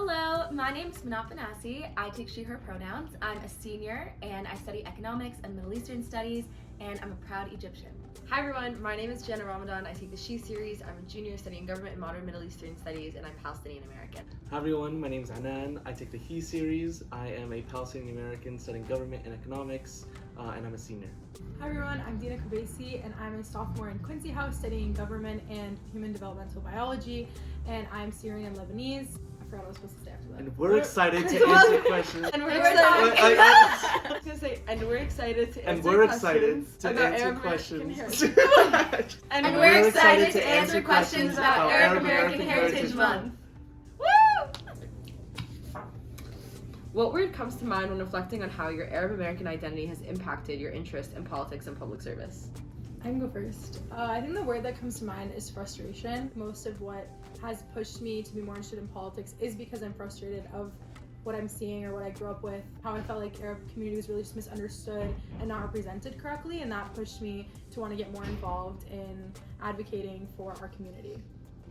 Hello, my name is Manat Banassi. I take she, her pronouns. I'm a senior and I study economics and Middle Eastern studies, and I'm a proud Egyptian. Hi everyone, my name is Jenna Ramadan. I take the She series. I'm a junior studying government and modern Middle Eastern studies, and I'm Palestinian American. Hi everyone, my name is Anan. I take the He series. I am a Palestinian American studying government and economics, and I'm a senior. Hi everyone, I'm Dina Kabesi, and I'm a sophomore in Quincy House studying government and human developmental biology, and I'm Syrian and Lebanese. I forgot what I was supposed to say after that. And we're excited to answer questions. And we're excited. I was gonna say, and we're excited to answer questions about answer Arab questions. American heritage. And we're excited to answer questions about Arab American Heritage Month. What word comes to mind when reflecting on how your Arab American identity has impacted your interest in politics and public service? I can go first. I think the word that comes to mind is frustration. Most of what has pushed me to be more interested in politics is because I'm frustrated of what I'm seeing or what I grew up with, how I felt like Arab community was really just misunderstood and not represented correctly, and that pushed me to want to get more involved in advocating for our community.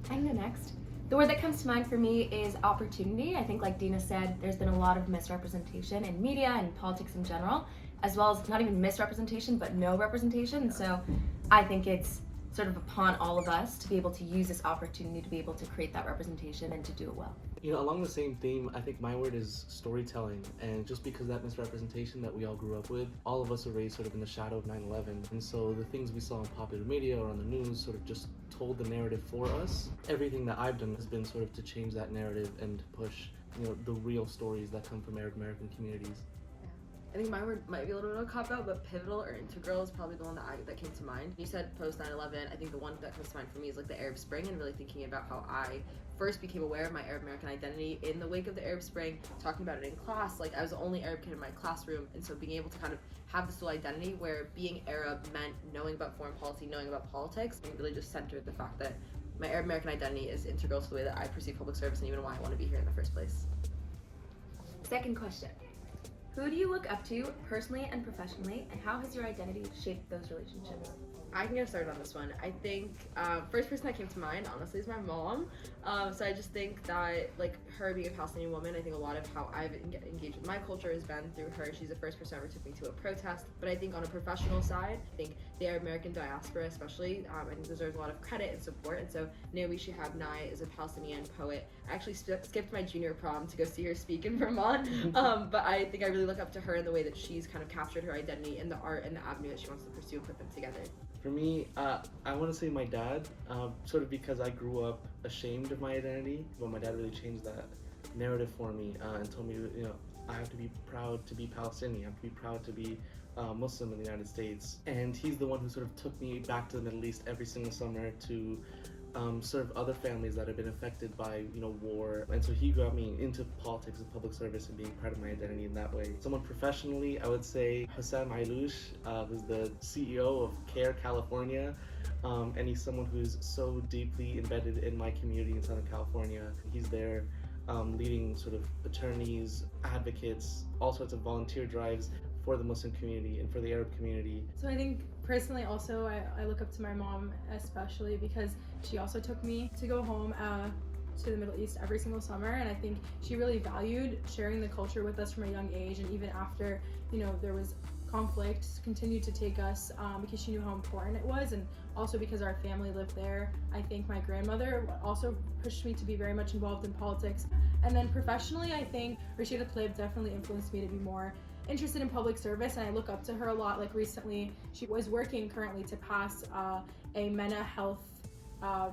I can go next. The word that comes to mind for me is opportunity. I think, like Dina said, there's been a lot of misrepresentation in media and politics in general, as well as not even misrepresentation, but no representation. So I think it's sort of upon all of us to be able to use this opportunity to be able to create that representation and to do it well. You know, along the same theme, I think my word is storytelling. And just because that misrepresentation that we all grew up with, all of us are raised sort of in the shadow of 9/11. And so the things we saw in popular media or on the news sort of just told the narrative for us. Everything that I've done has been sort of to change that narrative and to push, you know, the real stories that come from Arab American communities. I think my word might be a little bit of a cop-out, but pivotal or integral is probably the one that came to mind. You said post 9/11. I think the one that comes to mind for me is like the Arab Spring, and really thinking about how I first became aware of my Arab American identity in the wake of the Arab Spring, talking about it in class. Like, I was the only Arab kid in my classroom, and so being able to kind of have this dual identity where being Arab meant knowing about foreign policy, knowing about politics, and really just centered the fact that my Arab American identity is integral to the way that I perceive public service and even why I want to be here in the first place. Second question. Who do you look up to personally and professionally, and how has your identity shaped those relationships? I can get started on this one. I think first person that came to mind, honestly, is my mom. So I just think that, like, her being a Palestinian woman, I think a lot of how I've engaged with my culture has been through her. She's the first person ever took me to a protest. But I think on a professional side, I think the Arab American diaspora especially, I think deserves a lot of credit and support. And so Naomi Shihab Nye is a Palestinian poet. I actually skipped my junior prom to go see her speak in Vermont. But I think I really look up to her in the way that she's kind of captured her identity in the art and the avenue that she wants to pursue and put them together. For me, I want to say my dad, sort of because I grew up ashamed of my identity, but my dad really changed that narrative for me and told me, you know, I have to be proud to be Palestinian, I have to be proud to be Muslim in the United States. And he's the one who sort of took me back to the Middle East every single summer to serve other families that have been affected by, you know, war. And so he got me into politics and public service and being proud of my identity in that way. Someone professionally, I would say Hussam Ailouche, who's the CEO of CARE California. And he's someone who's so deeply embedded in my community in Southern California. He's there leading sort of attorneys, advocates, all sorts of volunteer drives for the Muslim community and for the Arab community. So I think personally also I look up to my mom especially because she also took me to go home to the Middle East every single summer, and I think she really valued sharing the culture with us from a young age, and even after, you know, there was conflict, continued to take us because she knew how important it was, and also because our family lived there. I think my grandmother also pushed me to be very much involved in politics. And then professionally, I think Rashida Tlaib definitely influenced me to be more interested in public service, and I look up to her a lot. Like recently, she was working currently to pass a MENA health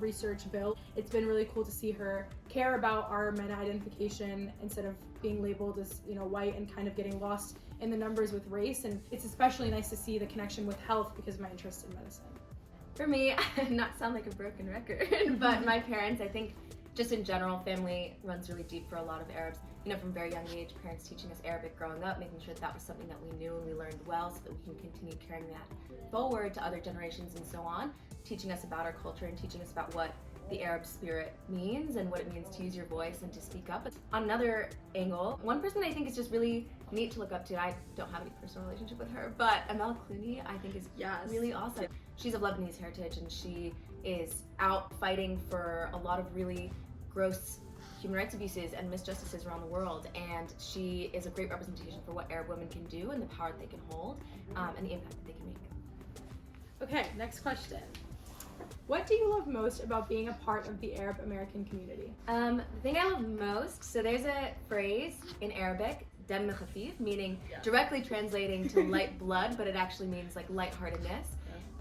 research bill. It's been really cool to see her care about our MENA identification instead of being labeled as, you know, white and kind of getting lost in the numbers with race. And it's especially nice to see the connection with health because of my interest in medicine. For me, not sound like a broken record, but my parents, I think, just in general, family runs really deep for a lot of Arabs. You know, from very young age, parents teaching us Arabic growing up, making sure that was something that we knew and we learned well so that we can continue carrying that forward to other generations and so on, teaching us about our culture and teaching us about what the Arab spirit means and what it means to use your voice and to speak up. On another angle, one person I think is just really neat to look up to, I don't have any personal relationship with her, but Amel Clooney I think is really awesome. She's of Lebanese heritage and she is out fighting for a lot of really gross human rights abuses and misjustices around the world, and she is a great representation for what Arab women can do and the power that they can hold, and the impact that they can make. Okay, next question. What do you love most about being a part of the Arab American community? The thing I love most, so there's a phrase in Arabic, dam khafif, meaning directly translating to light blood, but it actually means like lightheartedness.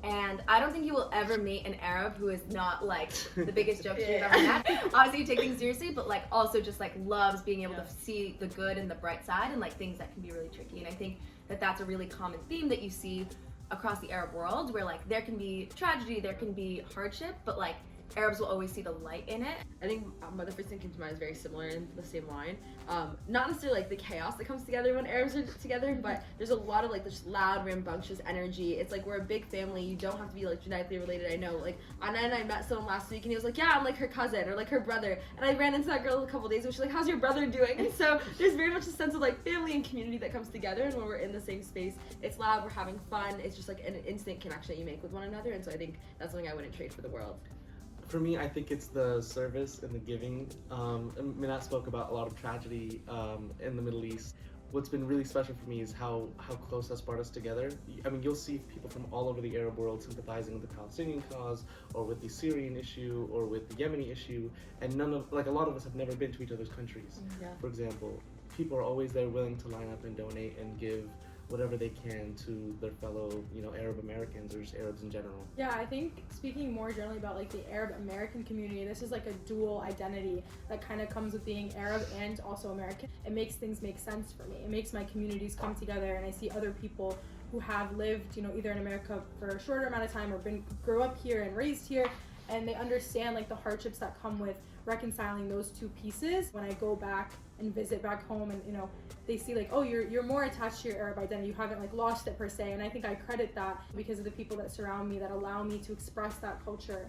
And I don't think you will ever meet an Arab who is not like the biggest jokester you've ever met. Obviously you take things seriously, but like also just like loves being able to see the good and the bright side and like things that can be really tricky. And I think that that's a really common theme that you see across the Arab world, where like there can be tragedy, there can be hardship, but like Arabs will always see the light in it. I think the first thing that came to mind is very similar in the same line. Not necessarily like the chaos that comes together when Arabs are together, but there's a lot of like this loud, rambunctious energy. It's like we're a big family. You don't have to be like genetically related. I know, like Anna and I met someone last week, and he was like, "Yeah, I'm like her cousin or like her brother." And I ran into that girl a couple days ago. She's like, "How's your brother doing?" And so there's very much a sense of like family and community that comes together. And when we're in the same space, it's loud. We're having fun. It's just like an instant connection that you make with one another. And so I think that's something I wouldn't trade for the world. For me, I think it's the service and the giving. Minat spoke about a lot of tragedy in the Middle East. What's been really special for me is how close that's brought us together. I mean, you'll see people from all over the Arab world sympathizing with the Palestinian cause, or with the Syrian issue, or with the Yemeni issue, and a lot of us have never been to each other's countries. For example, people are always there willing to line up and donate and give whatever they can to their fellow, Arab Americans or just Arabs in general. Yeah, I think speaking more generally about like the Arab American community, this is like a dual identity that kind of comes with being Arab and also American. It makes things make sense for me. It makes my communities come together, and I see other people who have lived, either in America for a shorter amount of time or grew up here and raised here, and they understand like the hardships that come with reconciling those two pieces. When I go back and visit back home, and they see like, oh, you're more attached to your Arab identity, you haven't like lost it per se. And I think I credit that because of the people that surround me that allow me to express that culture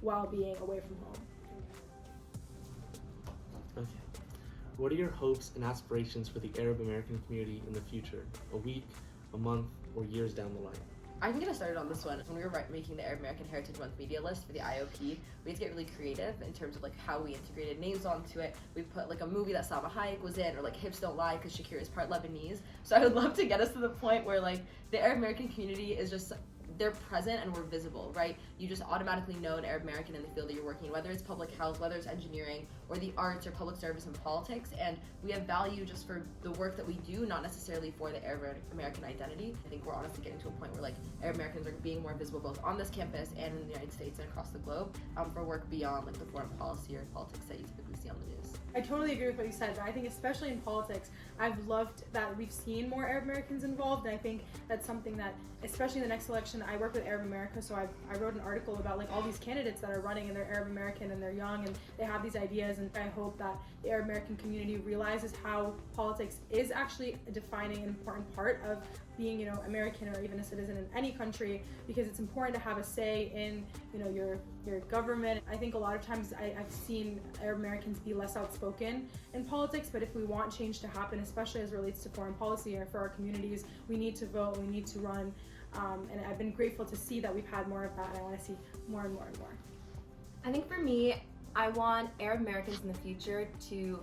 while being away from home. Okay. What are your hopes and aspirations for the Arab American community in the future? A week, a month, or years down the line? I can get us started on this one. When we were making the Arab American Heritage Month media list for the IOP, we had to get really creative in terms of like how we integrated names onto it. We put like a movie that Salma Hayek was in, or like Hips Don't Lie because Shakira is part Lebanese. So I would love to get us to the point where like the Arab American community is just, they're present and we're visible, right? You just automatically know an Arab American in the field that you're working in, whether it's public health, whether it's engineering, or the arts, or public service and politics. And we have value just for the work that we do, not necessarily for the Arab American identity. I think we're honestly getting to a point where like Arab Americans are being more visible both on this campus and in the United States and across the globe for work beyond like the foreign policy or politics that you typically see on the news. I totally agree with what you said, but I think especially in politics, I've loved that we've seen more Arab Americans involved, and I think that's something that, especially in the next election, I work with Arab America, so I wrote an article about like all these candidates that are running, and they're Arab American and they're young and they have these ideas, and I hope that the Arab American community realizes how politics is actually a defining and important part of being, American or even a citizen in any country, because it's important to have a say in, your government. I think a lot of times I've seen Arab Americans be less outspoken in politics, but if we want change to happen, especially as it relates to foreign policy or for our communities, we need to vote, we need to run, and I've been grateful to see that we've had more of that, and I want to see more and more and more. I think for me, I want Arab Americans in the future to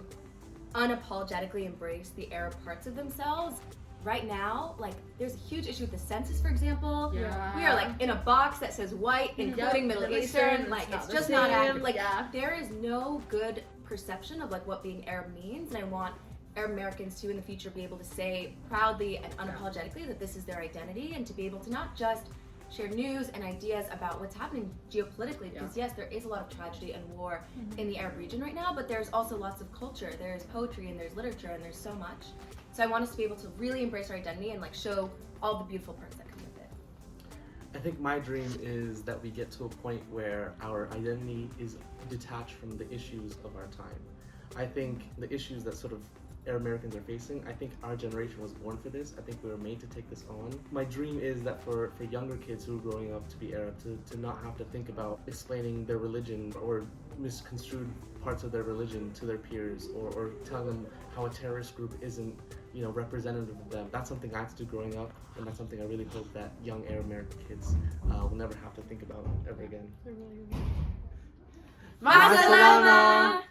unapologetically embrace the Arab parts of themselves. Right now, like, there's a huge issue with the census, for example. Yeah. We are like in a box that says white, including Middle Eastern. Like, it's just not accurate. Like, there is no good perception of like what being Arab means, and I want Arab Americans to in the future be able to say proudly and unapologetically that this is their identity, and to be able to not just share news and ideas about what's happening geopolitically, because yes, there is a lot of tragedy and war in the Arab region right now, but there's also lots of culture. There's poetry and there's literature and there's so much. So I want us to be able to really embrace our identity and like show all the beautiful parts that come with it. I think my dream is that we get to a point where our identity is detached from the issues of our time. I think the issues that sort of Arab Americans are facing, I think our generation was born for this. I think we were made to take this on. My dream is that for younger kids who are growing up to be Arab, to not have to think about explaining their religion or misconstrued parts of their religion to their peers, or telling them how a terrorist group isn't representative of them. That's something I had to do growing up, and that's something I really hope that young Arab American kids will never have to think about ever again. They're really Ma salama!